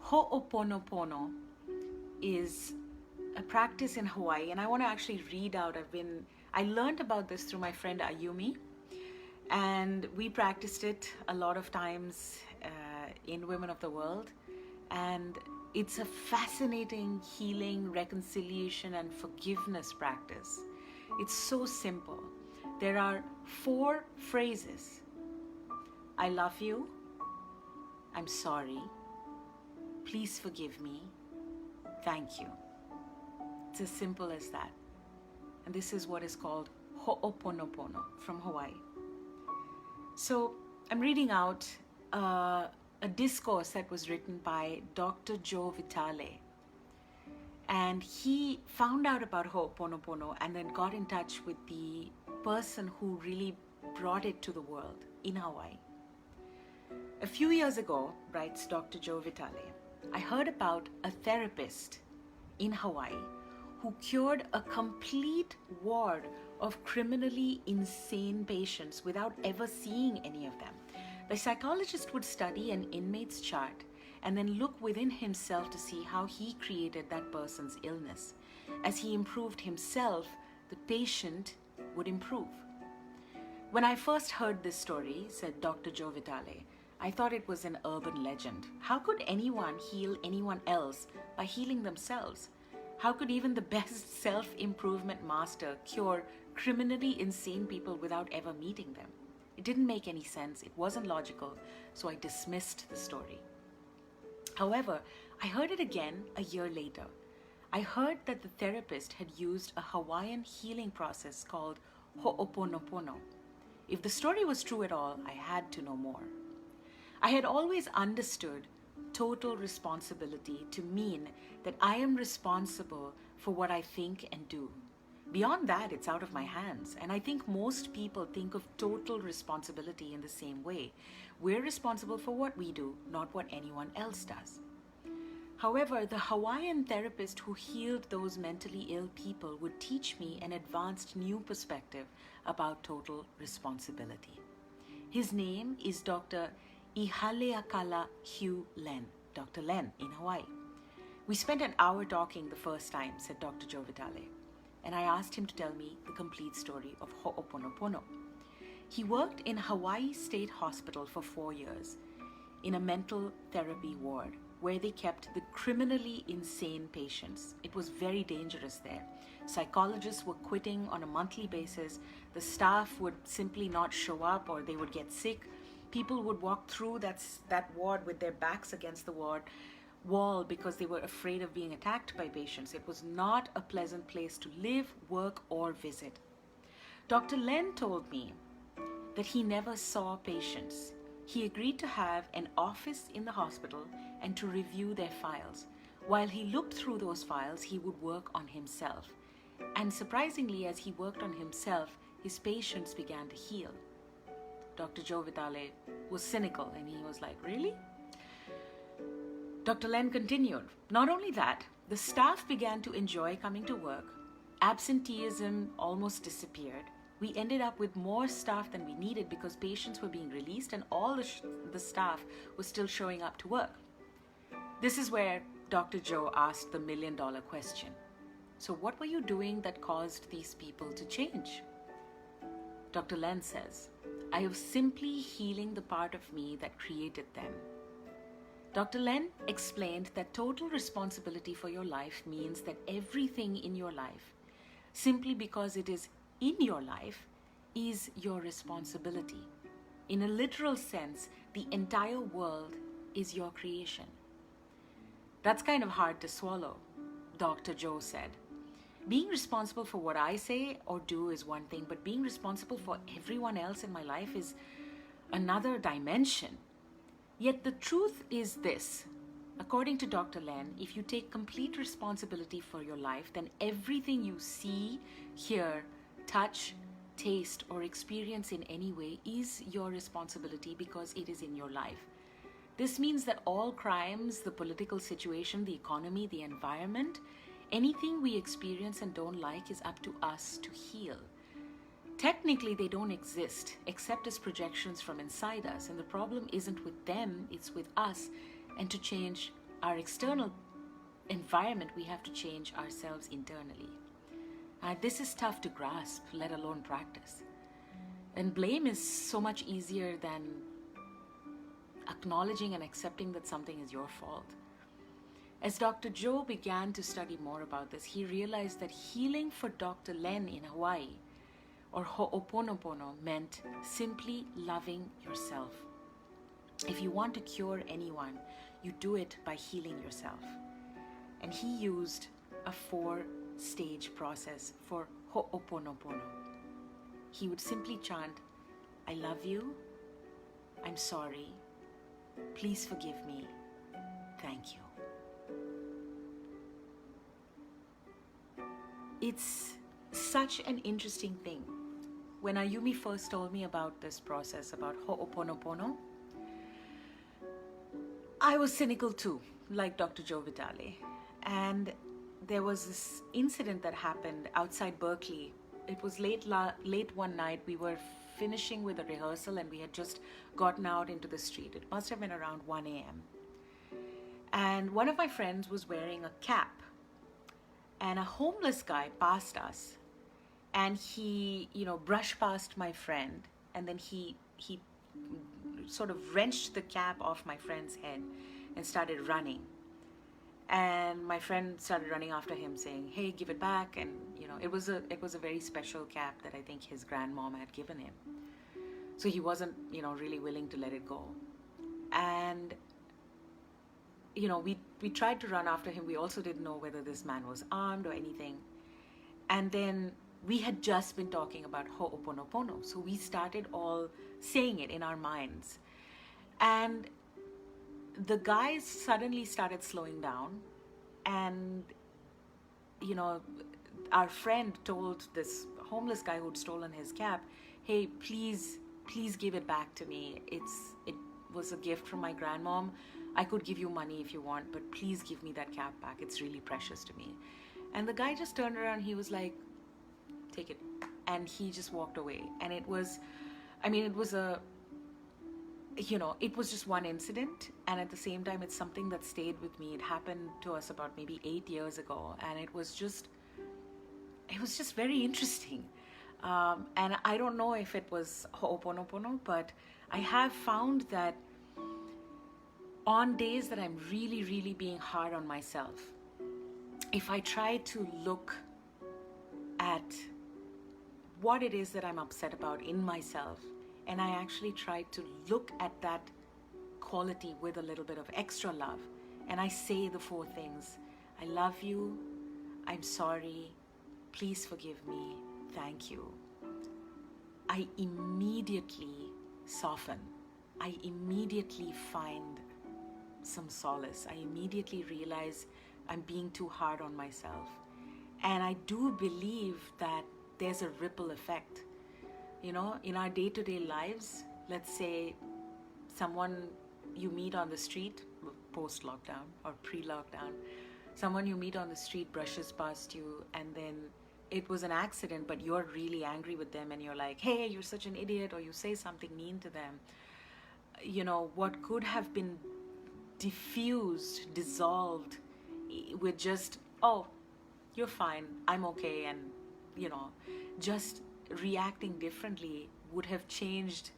Ho'oponopono is a practice in Hawaii, and I want to actually read out. I learned about this through my friend Ayumi, and we practiced it a lot of times in Women of the World. And it's a fascinating healing, reconciliation, and forgiveness practice. It's so simple. There are 4 phrases. I love you. I'm sorry. Please forgive me. Thank you. It's as simple as that. And this is what is called Ho'oponopono from Hawaii. So I'm reading out a discourse that was written by Dr. Joe Vitale. And he found out about Ho'oponopono and then got in touch with the person who really brought it to the world in Hawaii. A few years ago, writes Dr. Joe Vitale, I heard about a therapist in Hawaii who cured a complete ward of criminally insane patients without ever seeing any of them. The psychologist would study an inmate's chart and then look within himself to see how he created that person's illness. As he improved himself, the patient would improve. When I first heard this story, said Dr. Joe Vitale, I thought it was an urban legend. How could anyone heal anyone else by healing themselves? How could even the best self-improvement master cure criminally insane people without ever meeting them? It didn't make any sense. It wasn't logical, so I dismissed the story. However, I heard it again a year later. I heard that the therapist had used a Hawaiian healing process called Ho'oponopono. If the story was true at all, I had to know more. I had always understood total responsibility to mean that I am responsible for what I think and do. Beyond that, it's out of my hands. And I think most people think of total responsibility in the same way. We're responsible for what we do, not what anyone else does. However, the Hawaiian therapist who healed those mentally ill people would teach me an advanced new perspective about total responsibility. His name is Dr. Ihaleakala Hew Len, Dr. Len in Hawaii. We spent an hour talking the first time, said Dr. Joe Vitale, and I asked him to tell me the complete story of Ho'oponopono. He worked in Hawaii State Hospital for 4 years in a mental therapy ward where they kept the criminally insane patients. It was very dangerous there. Psychologists were quitting on a monthly basis. The staff would simply not show up or they would get sick. People would walk through that ward with their backs against the wall because they were afraid of being attacked by patients. It was not a pleasant place to live, work, or visit. Dr. Len told me that he never saw patients. He agreed to have an office in the hospital and to review their files. While he looked through those files, he would work on himself. And surprisingly, as he worked on himself, his patients began to heal. Dr. Joe Vitale was cynical and he was like, really? Dr. Len continued, not only that, the staff began to enjoy coming to work. Absenteeism almost disappeared. We ended up with more staff than we needed because patients were being released and all the staff was still showing up to work. This is where Dr. Joe asked the $1 million question. So what were you doing that caused these people to change? Dr. Len says, I was simply healing the part of me that created them. Dr. Len explained that total responsibility for your life means that everything in your life, simply because it is in your life, is your responsibility. In a literal sense, the entire world is your creation. That's kind of hard to swallow, Dr. Joe said. Being responsible for what I say or do is one thing, but being responsible for everyone else in my life is another dimension. Yet the truth is this. According to Dr. Len, if you take complete responsibility for your life, then everything you see, hear, touch, taste, or experience in any way is your responsibility because it is in your life. This means that all crimes, the political situation, the economy, the environment, anything we experience and don't like is up to us to heal. Technically, they don't exist except as projections from inside us, and the problem isn't with them, it's with us, and to change our external environment, we have to change ourselves internally. This is tough to grasp, let alone practice. And blame is so much easier than acknowledging and accepting that something is your fault. As Dr. Joe began to study more about this, he realized that healing for Dr. Len in Hawaii, or Ho'oponopono, meant simply loving yourself. If you want to cure anyone, you do it by healing yourself. And he used a 4-stage process for Ho'oponopono. He would simply chant, I love you, I'm sorry, please forgive me, thank you. It's such an interesting thing. When Ayumi first told me about this process, about Ho'oponopono, I was cynical too, like Dr. Joe Vitale. And there was this incident that happened outside Berkeley. It was late one night. We were finishing with a rehearsal and we had just gotten out into the street. It must have been around 1 a.m. And one of my friends was wearing a cap. And a homeless guy passed us. And he, brushed past my friend. And then he sort of wrenched the cap off my friend's head and started running. And my friend started running after him saying, hey, give it back. And, it was a very special cap that I think his grandmom had given him. So he wasn't, really willing to let it go. And, we tried to run after him. We also didn't know whether this man was armed or anything. And then we had just been talking about Ho'oponopono. So we started all saying it in our minds. And the guys suddenly started slowing down. And, our friend told this homeless guy who'd stolen his cap, hey, please give it back to me. It was a gift from my grandmom. I could give you money if you want, but please give me that cap back. It's really precious to me. And the guy just turned around. He was like, take it. And he just walked away. And it was just one incident. And at the same time, it's something that stayed with me. It happened to us about maybe 8 years ago. And it was just very interesting. And I don't know if it was Ho'oponopono, but I have found that on days that I'm really, really being hard on myself, if I try to look at what it is that I'm upset about in myself, and I actually try to look at that quality with a little bit of extra love, and I say the 4 things, I love you, I'm sorry, please forgive me, thank you, I immediately soften. I immediately find some solace. I immediately realize I'm being too hard on myself. And I do believe that there's a ripple effect. In our day-to-day lives, let's say someone you meet on the street, post-lockdown or pre-lockdown, someone you meet on the street brushes past you, and then it was an accident, but you're really angry with them and you're like, hey, you're such an idiot, or you say something mean to them. What could have been diffused, dissolved with just, oh, you're fine, I'm okay, and just reacting differently would have changed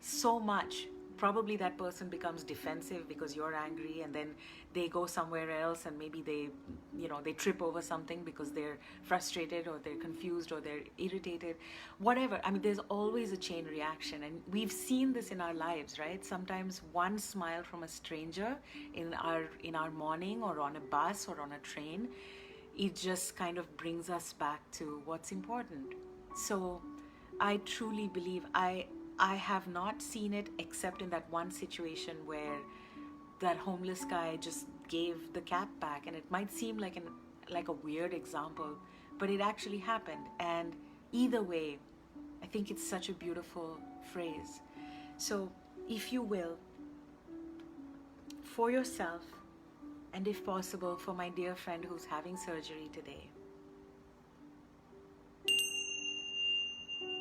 so much. Probably that person becomes defensive because you're angry, and then they go somewhere else, and maybe they trip over something because they're frustrated or they're confused or they're irritated, whatever. There's always a chain reaction, and we've seen this in our lives, right? Sometimes one smile from a stranger in our morning, or on a bus or on a train, it just kind of brings us back to what's important. So I truly believe I have not seen it except in that one situation where that homeless guy just gave the cap back, and it might seem like a weird example, but it actually happened. And either way, I think it's such a beautiful phrase. So if you will, for yourself, and if possible for my dear friend who's having surgery today,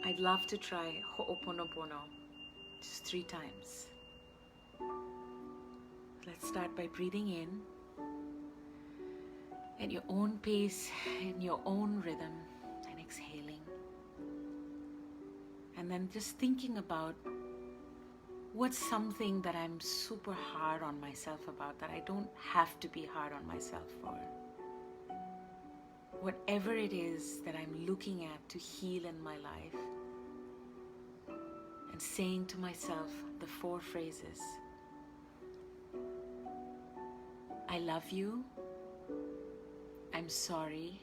I'd love to try Ho'oponopono just 3 times. Let's start by breathing in at your own pace, in your own rhythm, and exhaling. And then just thinking about what's something that I'm super hard on myself about, that I don't have to be hard on myself for. Whatever it is that I'm looking at to heal in my life, and saying to myself the 4 phrases: I love you, I'm sorry,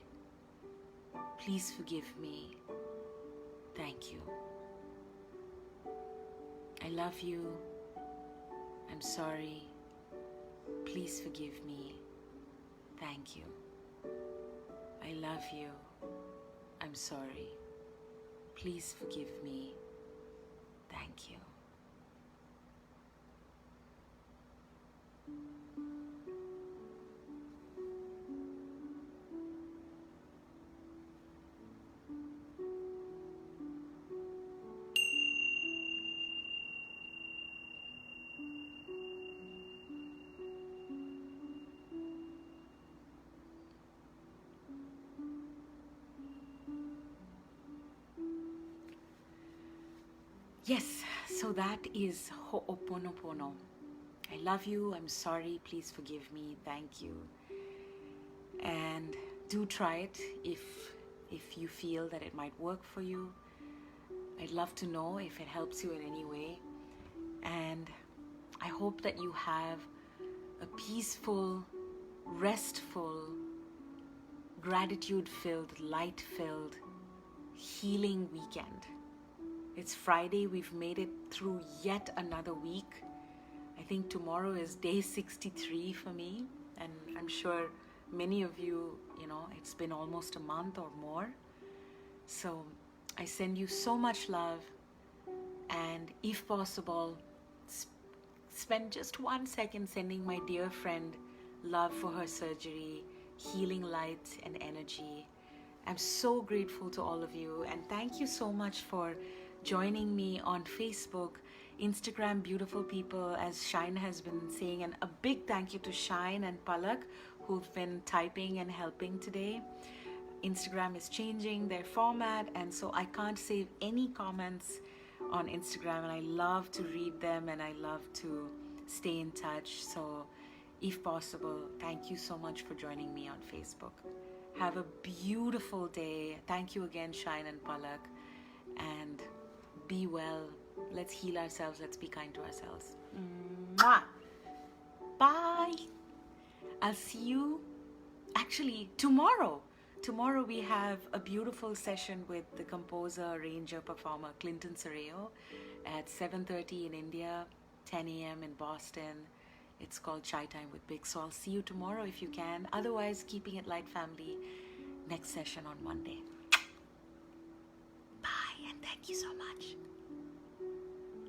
please forgive me, thank you. I love you, I'm sorry, please forgive me, thank you. I love you, I'm sorry, please forgive me, thank you. Yes, so that is Ho'oponopono. I love you, I'm sorry, please forgive me, thank you. And do try it if you feel that it might work for you. I'd love to know if it helps you in any way. And I hope that you have a peaceful, restful, gratitude-filled, light-filled, healing weekend. It's Friday, we've made it through yet another week. I think tomorrow is day 63 for me, and I'm sure many of you, it's been almost a month or more. So I send you so much love, and if possible, spend just 1 second sending my dear friend love for her surgery, healing light and energy. I'm so grateful to all of you, and thank you so much for joining me on Facebook, Instagram, beautiful people, as Shine has been saying. And a big thank you to Shine and Palak, who've been typing and helping today. Instagram is changing their format, and so I can't save any comments on Instagram, and I love to read them and I love to stay in touch. So if possible, thank you so much for joining me on Facebook. Have a beautiful day. Thank you again, Shine and Palak, and be well. Let's heal ourselves. Let's be kind to ourselves. Mwah! Bye. I'll see you actually tomorrow. Tomorrow we have a beautiful session with the composer, arranger, performer Clinton Sereo at 7:30 in India, 10 a.m. in Boston. It's called Chai Time with Big. So I'll see you tomorrow if you can. Otherwise, keeping it light, family. Next session on Monday. Bye, and thank you so much.